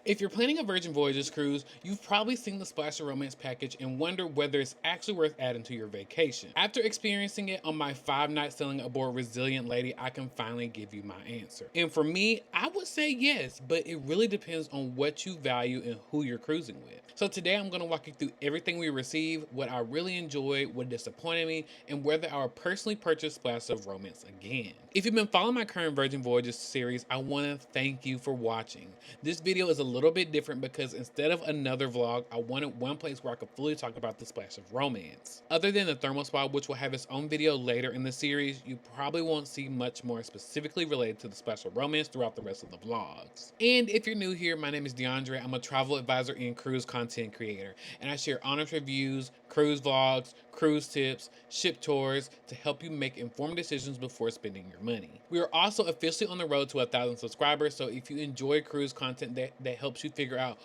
If you're planning a Virgin Voyages cruise, you've probably seen the Splash of Romance package and wonder whether it's actually worth adding to your vacation. After experiencing it on my 5 night sailing aboard Resilient Lady, I can finally give you my answer. And for me, I would say yes, but it really depends on what you value and who you're cruising with. So today I'm going to walk you through everything we received, what I really enjoyed, what disappointed me, and whether I would personally purchase Splash of Romance again. If you've been following my current Virgin Voyages series, I want to thank you for watching. This video is a little bit different because instead of another vlog, I wanted one place where I could fully talk about the Splash of Romance. Other than the thermal spa, which will have its own video later in the series, you probably won't see much more specifically related to the Splash of Romance throughout the rest of the vlogs. And if you're new here, my name is DeAndre. I'm a travel advisor and cruise content creator, and I share honest reviews, cruise vlogs, cruise tips, ship tours to help you make informed decisions before spending your money. We are also officially on the road to 1,000 subscribers, so if you enjoy cruise content that helps you figure out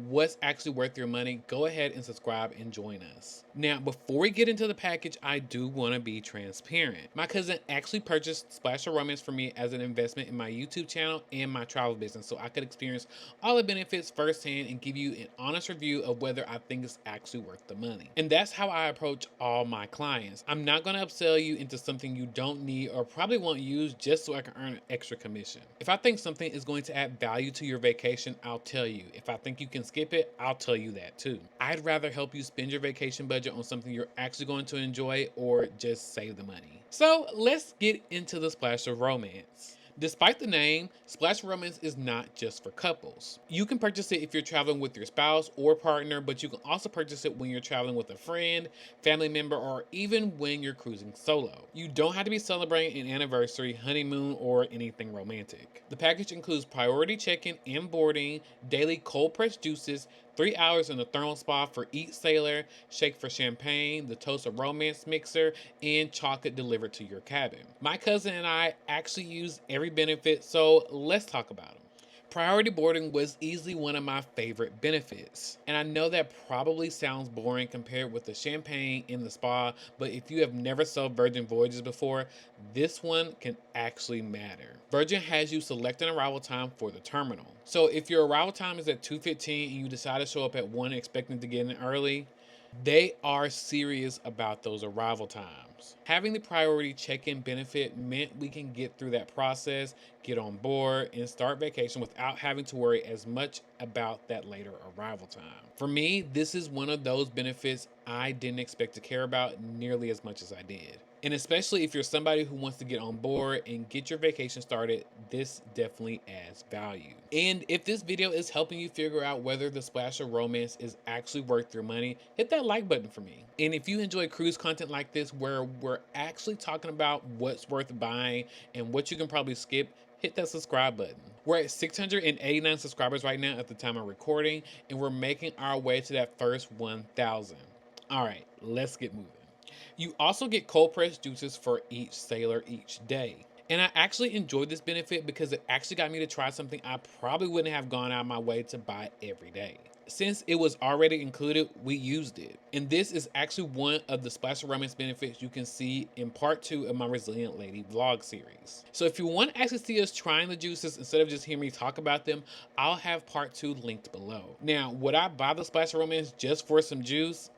what's actually worth your money, go ahead and subscribe and join us. Now, before we get into the package, I do want to be transparent. My cousin actually purchased Splash of Romance for me as an investment in my YouTube channel and my travel business, so I could experience all the benefits firsthand and give you an honest review of whether I think it's actually worth the money. And that's how I approach all my clients. I'm not going to upsell you into something you don't need or probably won't use just so I can earn an extra commission. If I think something is going to add value to your vacation, I'll tell you. If I think you can skip it, I'll tell you that too. I'd rather help you spend your vacation budget on something you're actually going to enjoy or just save the money. So let's get into the Splash of Romance. Despite the name, Splash Romance is not just for couples. You can purchase it if you're traveling with your spouse or partner, but you can also purchase it when you're traveling with a friend, family member, or even when you're cruising solo. You don't have to be celebrating an anniversary, honeymoon, or anything romantic. The package includes priority check-in and boarding, daily cold-pressed juices, 3 hours in the thermal spa for each sailor, shake for champagne, the Toast of Romance mixer, and chocolate delivered to your cabin. My cousin and I actually used every benefit, so let's talk about them. Priority boarding was easily one of my favorite benefits. And I know that probably sounds boring compared with the champagne in the spa, but if you have never sailed Virgin Voyages before, this one can actually matter. Virgin has you select an arrival time for the terminal. So if your arrival time is at 2:15 and you decide to show up at 1 expecting to get in early, they are serious about those arrival times. Having the priority check-in benefit meant we can get through that process, get on board, and start vacation without having to worry as much about that later arrival time. For me, this is one of those benefits I didn't expect to care about nearly as much as I did. And especially if you're somebody who wants to get on board and get your vacation started, this definitely adds value. And if this video is helping you figure out whether the Splash of Romance is actually worth your money, hit that like button for me. And if you enjoy cruise content like this, where we're actually talking about what's worth buying and what you can probably skip, hit that subscribe button. We're at 689 subscribers right now at the time of recording, and we're making our way to that first 1,000. All right, let's get moving. You also get cold pressed juices for each sailor each day. And I actually enjoyed this benefit because it actually got me to try something I probably wouldn't have gone out of my way to buy every day. Since it was already included, we used it. And this is actually one of the Splash of Romance benefits you can see in part 2 of my Resilient Lady vlog series. So if you want to actually see us trying the juices instead of just hearing me talk about them, I'll have part 2 linked below. Now, would I buy the Splash of Romance just for some juice?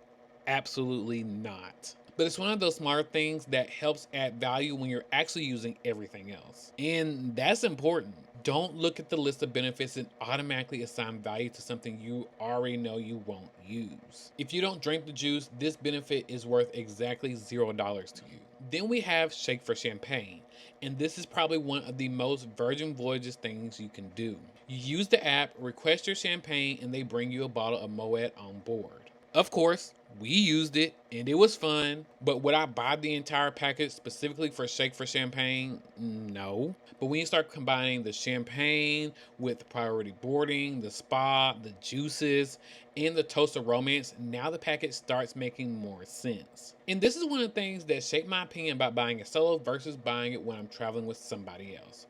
Absolutely not. But it's one of those smart things that helps add value when you're actually using everything else. And that's important. Don't look at the list of benefits and automatically assign value to something you already know you won't use. If you don't drink the juice, this benefit is worth exactly $0 to you. Then we have Shake for Champagne. And this is probably one of the most Virgin Voyages things you can do. You use the app, request your champagne, and they bring you a bottle of Moet on board. Of course, we used it and it was fun, but would I buy the entire package specifically for Shake for Champagne? No. But when you start combining the champagne with priority boarding, the spa, the juices, and the Toast of Romance, now the package starts making more sense. And this is one of the things that shaped my opinion about buying it solo versus buying it when I'm traveling with somebody else.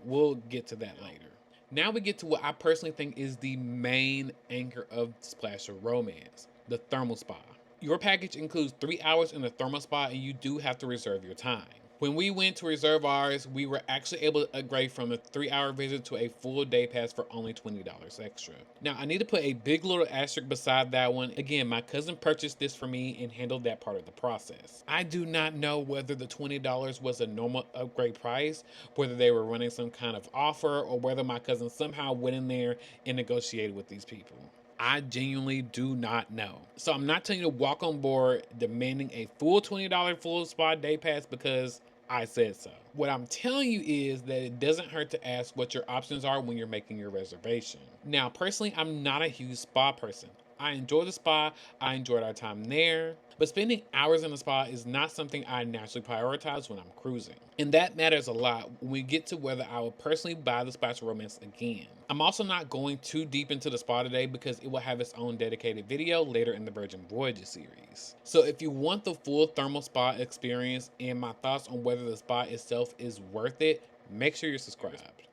We'll get to that later. Now we get to what I personally think is the main anchor of Splash of Romance, the thermal spa. Your package includes 3 hours in the thermal spa and you do have to reserve your time. When we went to reserve ours, we were actually able to upgrade from a 3-hour visit to a full day pass for only $20 extra. Now, I need to put a big little asterisk beside that one. Again, my cousin purchased this for me and handled that part of the process. I do not know whether the $20 was a normal upgrade price, whether they were running some kind of offer, or whether my cousin somehow went in there and negotiated with these people. I genuinely do not know. So I'm not telling you to walk on board demanding a full $20 full spa day pass because I said so. What I'm telling you is that it doesn't hurt to ask what your options are when you're making your reservation. Now, personally, I'm not a huge spa person. I enjoy the spa, I enjoyed our time there, but spending hours in the spa is not something I naturally prioritize when I'm cruising. And that matters a lot when we get to whether I will personally buy the Splash of Romance again. I'm also not going too deep into the spa today because it will have its own dedicated video later in the Virgin Voyages series. So if you want the full thermal spa experience and my thoughts on whether the spa itself is worth it, make sure you're subscribed.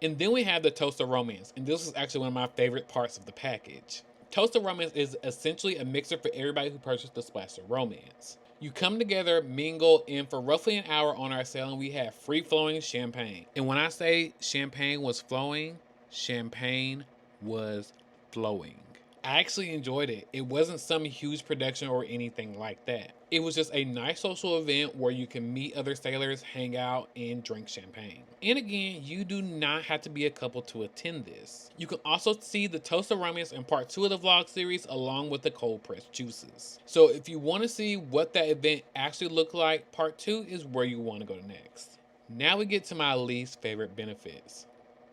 And then we have the Toast of Romance, and this is actually one of my favorite parts of the package. Toast of Romance is essentially a mixer for everybody who purchased the Splash of Romance. You come together, mingle, and for roughly an hour on our sailing, we have free-flowing champagne. And when I say champagne was flowing, champagne was flowing. I actually enjoyed it. It wasn't some huge production or anything like that. It was just a nice social event where you can meet other sailors, hang out, and drink champagne. And again, you do not have to be a couple to attend this. You can also see the Toast of Romance in part 2 of the vlog series along with the cold pressed juices. So if you want to see what that event actually looked like, part 2 is where you want to go next. Now we get to my least favorite benefits,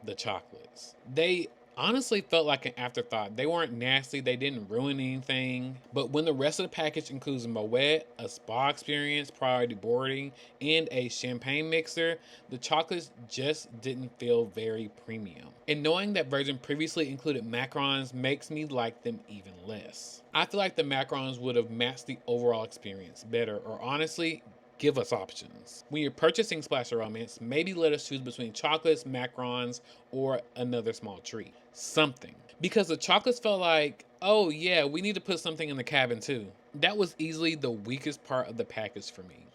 the chocolates. They honestly felt like an afterthought. They weren't nasty, they didn't ruin anything. But when the rest of the package includes a Moet, a spa experience, priority boarding, and a champagne mixer, the chocolates just didn't feel very premium. And knowing that Virgin previously included macarons makes me like them even less. I feel like the macarons would have matched the overall experience better, or honestly, give us options. When you're purchasing Splash of Romance, maybe let us choose between chocolates, macarons, or another small treat. Something. Because the chocolates felt like, oh yeah, we need to put something in the cabin too. That was easily the weakest part of the package for me.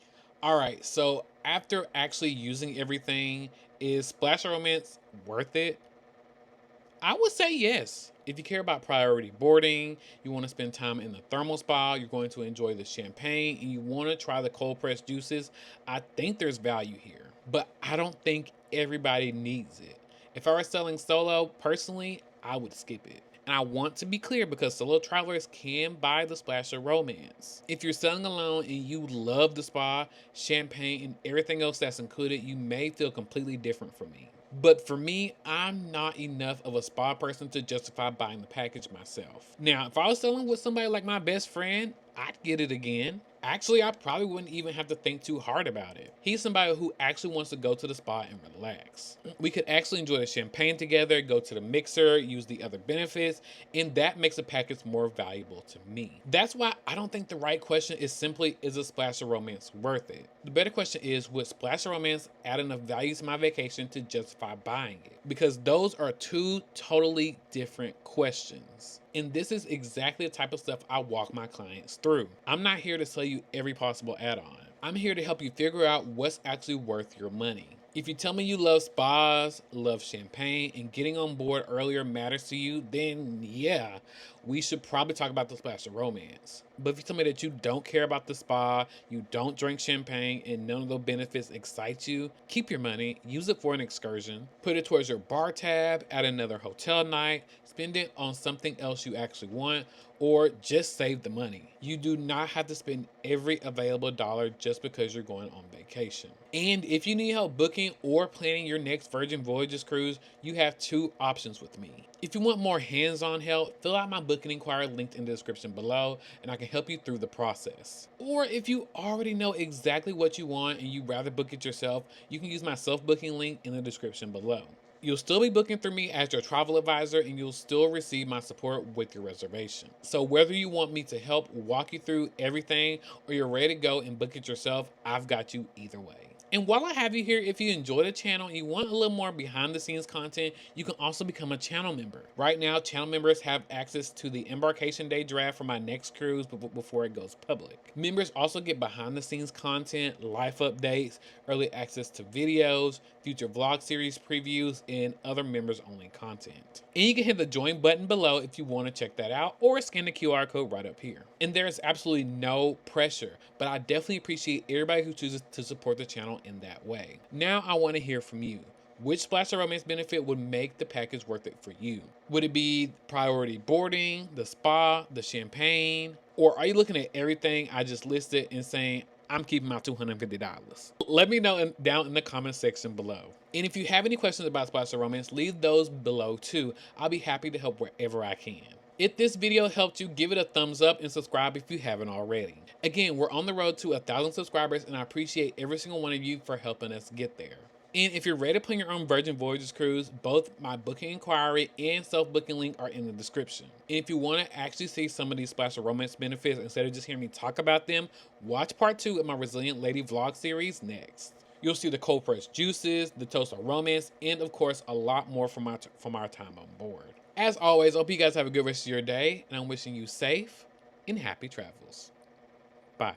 Alright, so after actually using everything, is Splash of Romance worth it? I would say yes. If you care about priority boarding, you want to spend time in the thermal spa, you're going to enjoy the champagne, and you want to try the cold pressed juices, I think there's value here. But I don't think everybody needs it. If I were selling solo, personally, I would skip it. And I want to be clear because solo travelers can buy the Splash of Romance. If you're selling alone and you love the spa, champagne, and everything else that's included, you may feel completely different from me. But for me, I'm not enough of a spa person to justify buying the package myself. Now, if I was selling with somebody like my best friend, I'd get it again. Actually, I probably wouldn't even have to think too hard about it. He's somebody who actually wants to go to the spa and relax. We could actually enjoy the champagne together, go to the mixer, use the other benefits, and that makes the package more valuable to me. That's why I don't think the right question is simply, is a Splash of Romance worth it? The better question is, would Splash of Romance add enough value to my vacation to justify buying it? Because those are two totally different questions. And this is exactly the type of stuff I walk my clients through. I'm not here to sell you every possible add-on. I'm here to help you figure out what's actually worth your money. If you tell me you love spas, love champagne, and getting on board earlier matters to you, then yeah, we should probably talk about the Splash of Romance. But if you tell me that you don't care about the spa, you don't drink champagne, and none of the benefits excite you, keep your money, use it for an excursion, put it towards your bar tab, at another hotel night, spend it on something else you actually want, or just save the money. You do not have to spend every available dollar just because you're going on vacation. And if you need help booking or planning your next Virgin Voyages cruise, you have two options with me. If you want more hands-on help, fill out my booking inquiry linked in the description below, and I can help you through the process. Or if you already know exactly what you want and you'd rather book it yourself, you can use my self-booking link in the description below. You'll still be booking through me as your travel advisor, and you'll still receive my support with your reservation. So whether you want me to help walk you through everything or you're ready to go and book it yourself, I've got you either way. And while I have you here, if you enjoy the channel and you want a little more behind the scenes content, you can also become a channel member. Right now, channel members have access to the embarkation day draft for my next cruise before it goes public. Members also get behind the scenes content, life updates, early access to videos, future vlog series previews, and other members only content. And you can hit the join button below if you want to check that out, or scan the QR code right up here. And there is absolutely no pressure, but I definitely appreciate everybody who chooses to support the channel in that way. Now I want to hear from you. Which splash of romance benefit would make the package worth it for you? Would it be priority boarding, the spa, the champagne? Or are you looking at everything I just listed and saying, I'm keeping my $250? Let me know down in the comment section below. And if you have any questions about Splash of Romance, leave those below too. I'll be happy to help wherever I can. If this video helped you, give it a thumbs up and subscribe if you haven't already. Again, we're on the road to 1,000 subscribers, and I appreciate every single one of you for helping us get there. And if you're ready to plan your own Virgin Voyages cruise, both my booking inquiry and self-booking link are in the description. And if you want to actually see some of these Splash of Romance benefits instead of just hearing me talk about them, watch part 2 of my Resilient Lady vlog series next. You'll see the cold pressed juices, the toast of romance, and of course a lot more from our time on board. As always, I hope you guys have a good rest of your day, and I'm wishing you safe and happy travels. Bye.